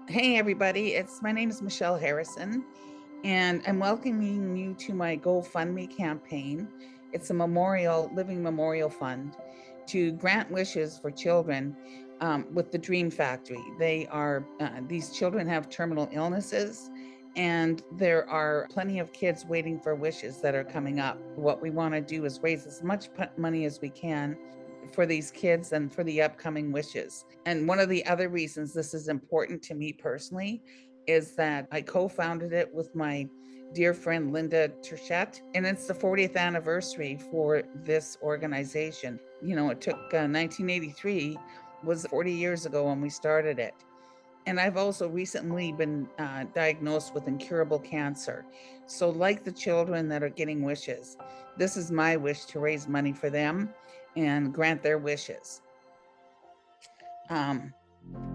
Hey everybody, my name is Michelle Harrison, and I'm welcoming you to my GoFundMe campaign. It's a living memorial fund to grant wishes for children with the Dream Factory. These children have terminal illnesses, and there are plenty of kids waiting for wishes that are coming up. What we want to do is raise as much money as we can for these kids and for the upcoming wishes. And one of the other reasons this is important to me personally is that I co-founded it with my dear friend Linda Turchette, and it's the 40th anniversary for this organization. It took 1983, was 40 years ago when we started it. And I've also recently been diagnosed with incurable cancer. So, like the children that are getting wishes, this is my wish to raise money for them and grant their wishes. Um,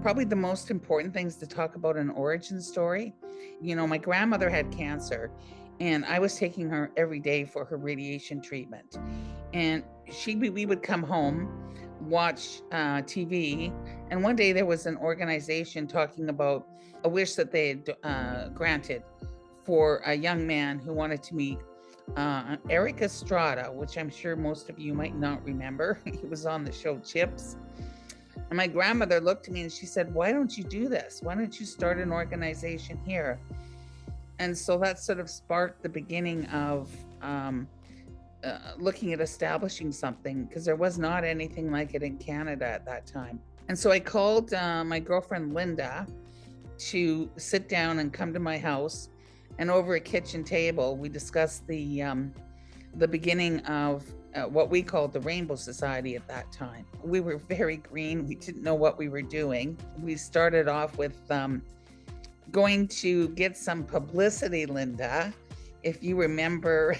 Probably the most important things to talk about an origin story. My grandmother had cancer, and I was taking her every day for her radiation treatment. And we would come home, watch TV, and one day there was an organization talking about a wish that they had granted for a young man who wanted to meet Eric Estrada, which I'm sure most of you might not remember. He was on the show Chips. And my grandmother looked at me and she said, "Why don't you do this? Why don't you start an organization here?" And so that sort of sparked the beginning of looking at establishing something, because there was not anything like it in Canada at that time. And so I called my girlfriend Linda to sit down and come to my house. And over a kitchen table, we discussed the beginning of what we called the Rainbow Society at that time. We were very green. We didn't know what we were doing. We started off with going to get some publicity, Linda. If you remember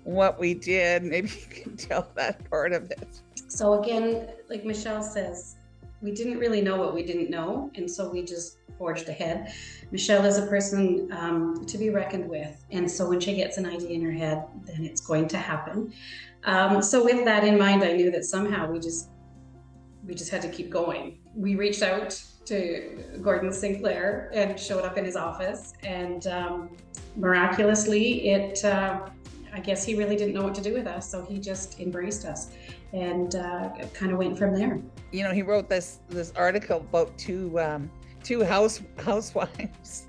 what we did, maybe you can tell that part of it. So again, like Michelle says, we didn't really know what we didn't know, and so we just forged ahead. Michelle is a person to be reckoned with, and so when she gets an idea in her head, then it's going to happen. So with that in mind, I knew that somehow we just had to keep going. We reached out to Gordon Sinclair and showed up in his office, and miraculously, I guess he really didn't know what to do with us, so he just embraced us and kind of went from there. He wrote this article about two housewives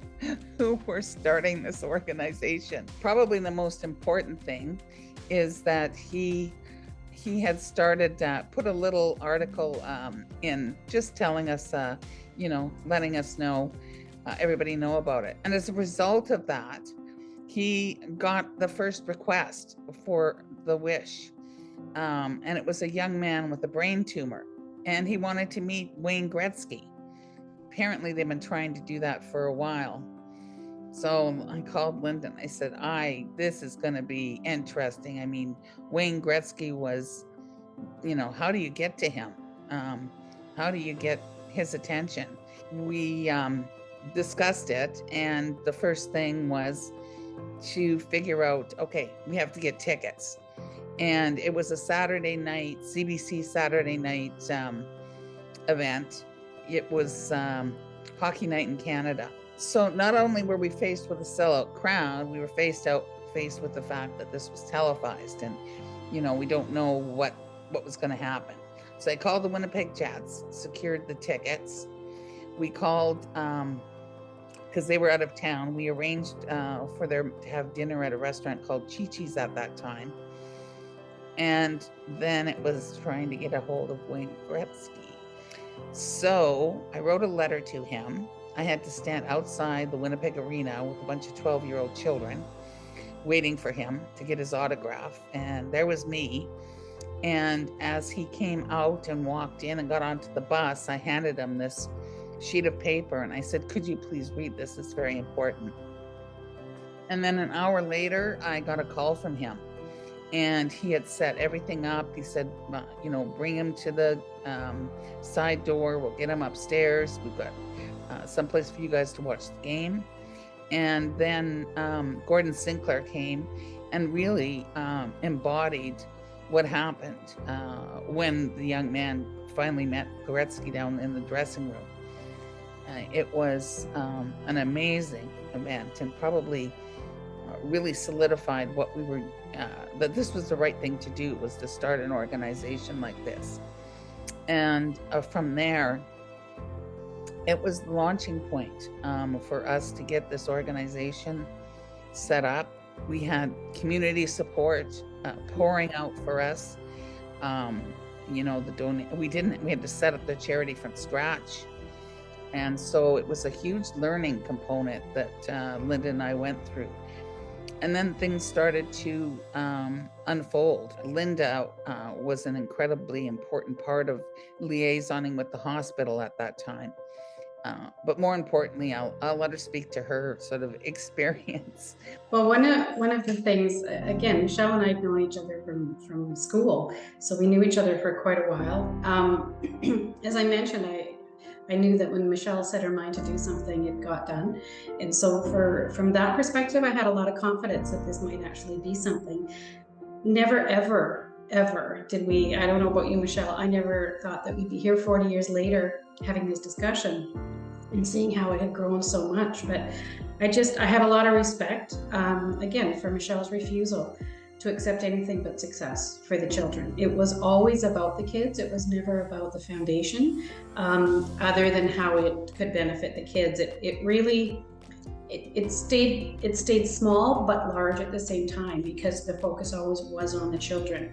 who were starting this organization. Probably the most important thing is that he had started put a little article in, just telling us, letting us know, everybody know about it. And as a result of that, he got the first request for the wish. And it was a young man with a brain tumor, and he wanted to meet Wayne Gretzky. Apparently they've been trying to do that for a while. So I called Linda and I said, this is going to be interesting. I mean, Wayne Gretzky was, how do you get to him? How do you get his attention? We discussed it, and the first thing was to figure out, okay, we have to get tickets. And it was a Saturday night, CBC Saturday night event. It was Hockey Night in Canada. So not only were we faced with a sellout crowd, we were faced with the fact that this was televised, and we don't know what was going to happen. So I called the Winnipeg Jets, secured the tickets. We called because they were out of town. We arranged for them to have dinner at a restaurant called Chi-Chi's at that time. And then it was trying to get a hold of Wayne Gretzky. So I wrote a letter to him. I had to stand outside the Winnipeg Arena with a bunch of 12-year-old children waiting for him to get his autograph. And there was me. And as he came out and walked in and got onto the bus, I handed him this sheet of paper and I said, "Could you please read this? It's very important." And then an hour later, I got a call from him. And he had set everything up. He said, bring him to the side door. We'll get him upstairs. We've got someplace for you guys to watch the game. And then Gordon Sinclair came and really embodied what happened when the young man finally met Gretzky down in the dressing room. It was an amazing event, and probably really solidified what we were, that this was the right thing to do, was to start an organization like this. And from there, it was the launching point for us to get this organization set up. We had community support pouring out for us. We had to set up the charity from scratch. And so it was a huge learning component that Linda and I went through. And then things started to unfold. Linda was an incredibly important part of liaisoning with the hospital at that time. But more importantly, I'll let her speak to her sort of experience. Well, one of the things, again, Michelle and I have known each other from school, so we knew each other for quite a while. As I mentioned, I knew that when Michelle set her mind to do something, it got done. And so from that perspective, I had a lot of confidence that this might actually be something. Never, ever did we, I don't know about you, Michelle, I never thought that we'd be here 40 years later having this discussion and seeing how it had grown so much. But I have a lot of respect, again, for Michelle's refusal to accept anything but success for the children. It was always about the kids. It was never about the foundation, other than how it could benefit the kids. It stayed small but large at the same time, because the focus always was on the children.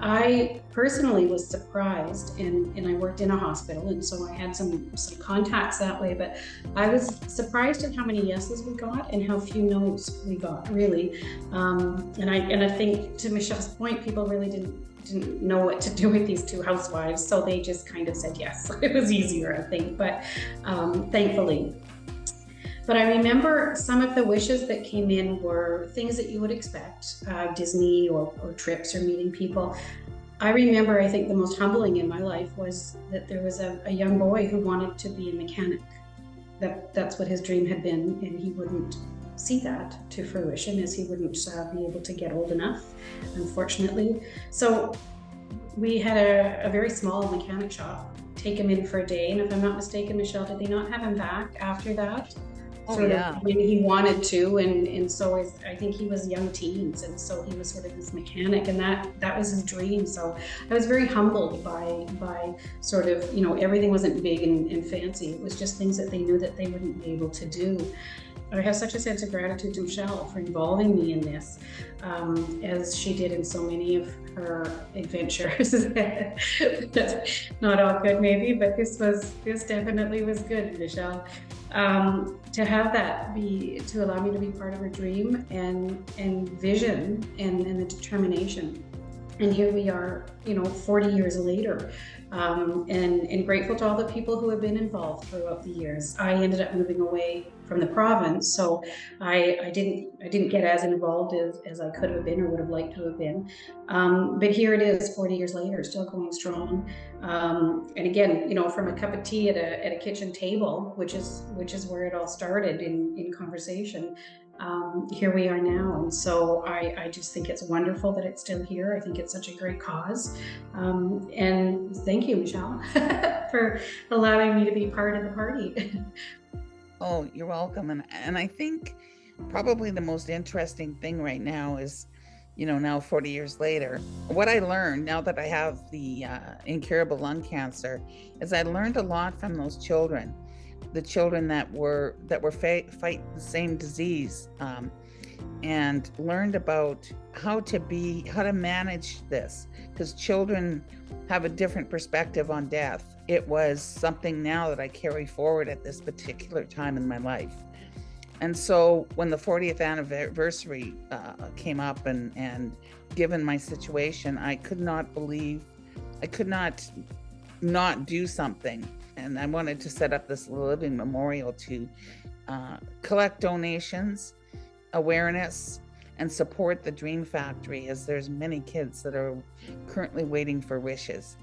I personally was surprised, and I worked in a hospital, and so I had some contacts that way, but I was surprised at how many yeses we got and how few no's we got, really. And I think, to Michelle's point, people really didn't know what to do with these two housewives, so they just kind of said yes. It was easier, I think, but thankfully. But I remember some of the wishes that came in were things that you would expect, Disney or trips or meeting people. I remember, I think the most humbling in my life was that there was a young boy who wanted to be a mechanic. That's what his dream had been, and he wouldn't see that to fruition, as he wouldn't be able to get old enough, unfortunately. So we had a very small mechanic shop, take him in for a day, and if I'm not mistaken, Michelle, did they not have him back after that? Sort of when he wanted to, and so I think he was young teens, and so he was sort of this mechanic, and that was his dream. So I was very humbled by sort of, everything wasn't big and fancy. It was just things that they knew that they wouldn't be able to do. I have such a sense of gratitude to Michelle for involving me in this, as she did in so many of her adventures. Not all good, maybe, but this definitely was good, Michelle. To have that to allow me to be part of her dream and vision and the determination. And here we are, 40 years later, and grateful to all the people who have been involved throughout the years. I ended up moving away from the province, so I didn't get as involved as I could have been or would have liked to have been. But here it is, 40 years later, still going strong. And again, from a cup of tea at a kitchen table, which is where it all started in conversation. Here we are now, and so I just think it's wonderful that it's still here. I think it's such a great cause, and thank you, Michelle, for allowing me to be part of the party. Oh, you're welcome. And I think probably the most interesting thing right now is, now 40 years later, what I learned now that I have the incurable lung cancer is I learned a lot from those children. The children that were fighting the same disease, and learned about how to manage this, because children have a different perspective on death. It was something now that I carry forward at this particular time in my life. And so when the 40th anniversary came up, and given my situation, I could not not do something. And I wanted to set up this living memorial to collect donations, awareness, and support the Dream Factory, as there's many kids that are currently waiting for wishes.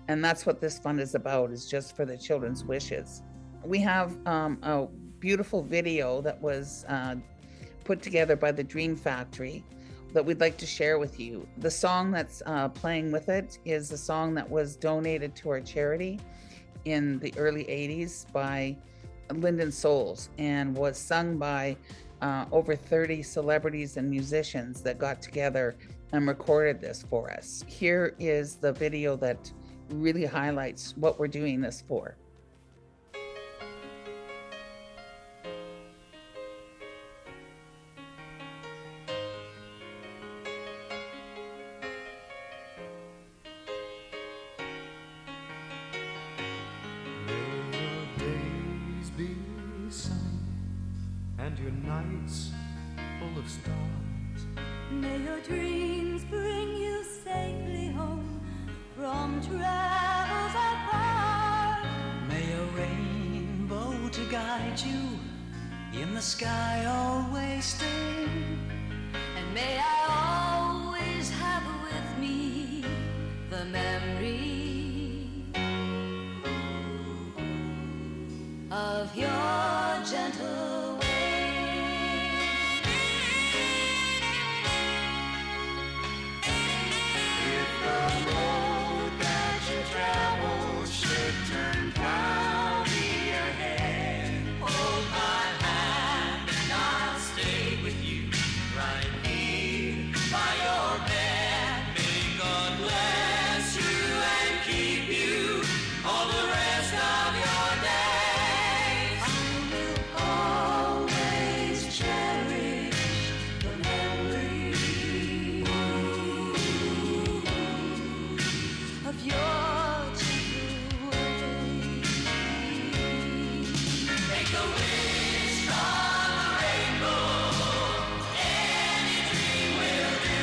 And that's what this fund is about, is just for the children's wishes. We have a beautiful video that was put together by the Dream Factory that we'd like to share with you. The song that's playing with it is a song that was donated to our charity. in the early 80s by Lyndon Souls, and was sung by over 30 celebrities and musicians that got together and recorded this for us. Here is the video that really highlights what we're doing this for. And your nights full of stars. May your dreams bring you safely home from travels apart. May a rainbow to guide you in the sky always stay. And may I always have with me the memory of your gentle way. If the road that you travel should turn cloudy ahead, Hold my hand and I'll stay with you right here by your bed. May God bless you and keep you all the rest of your days. I will always cherish the memory of your gentle ways. Make a wish on the rainbow. Any dream will do.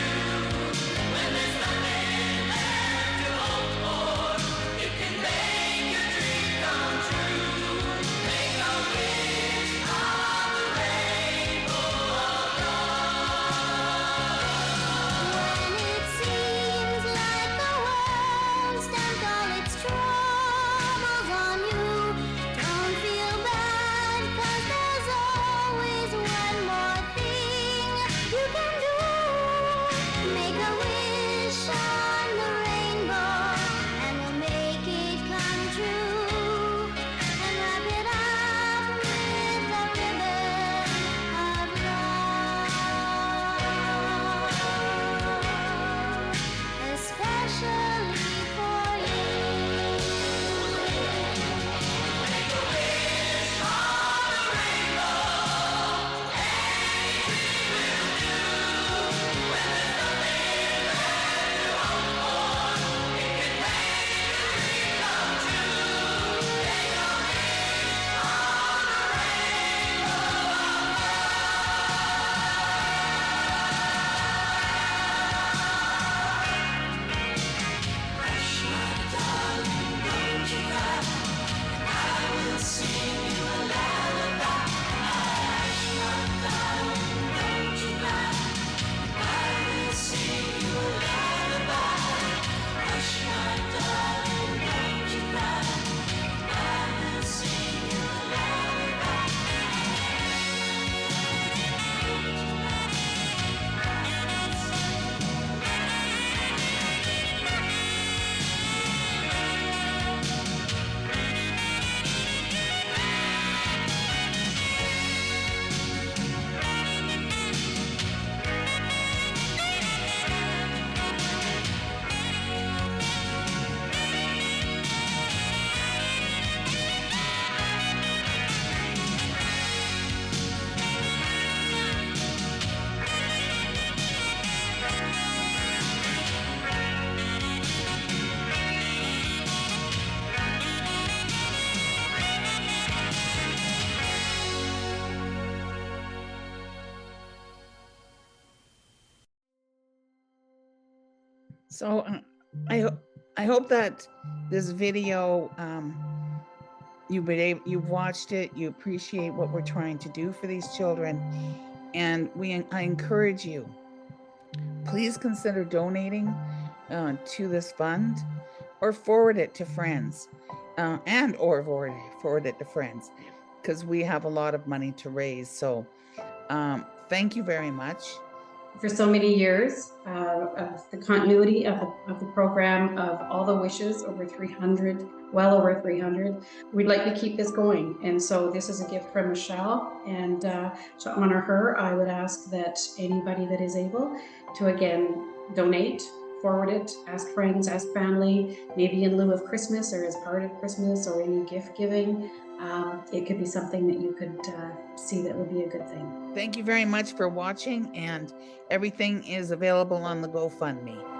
When there's nothing left to hope for, it can make your dream come true. Make a wish on the rainbow of When it seems like the world stamped all its troubles on you, don't feel bad, 'cause there's always one more thing you can do. Make a wish on the rainbow, and we'll make it come true. And wrap it up with a ribbon of love, especially for you. Make a wish on the rainbow. Any dream will do. When there's nothing left to hope for, it can make your dream come true. Make a wish on the rainbow of Hush, my darling, don't you cry. I will sing you a lullaby. Hush, my darling, don't you cry. I will sing you a lullaby. Hush, my darling, don't you cry. I will sing you a lullaby. So I hope that this video, you've watched it, you appreciate what we're trying to do for these children, and I encourage you, please consider donating to this fund, or forward it to friends, or forward it to friends, because we have a lot of money to raise. So thank you very much. for so many years of the continuity of the program, of all the wishes, over 300, well over 300. We'd like to keep this going. And so this is a gift from Michelle. And to honor her, I would ask that anybody that is able to, again, donate, forward it, ask friends, ask family, maybe in lieu of Christmas or as part of Christmas or any gift giving. It could be something that you could see that would be a good thing. Thank you very much for watching, and everything is available on the GoFundMe.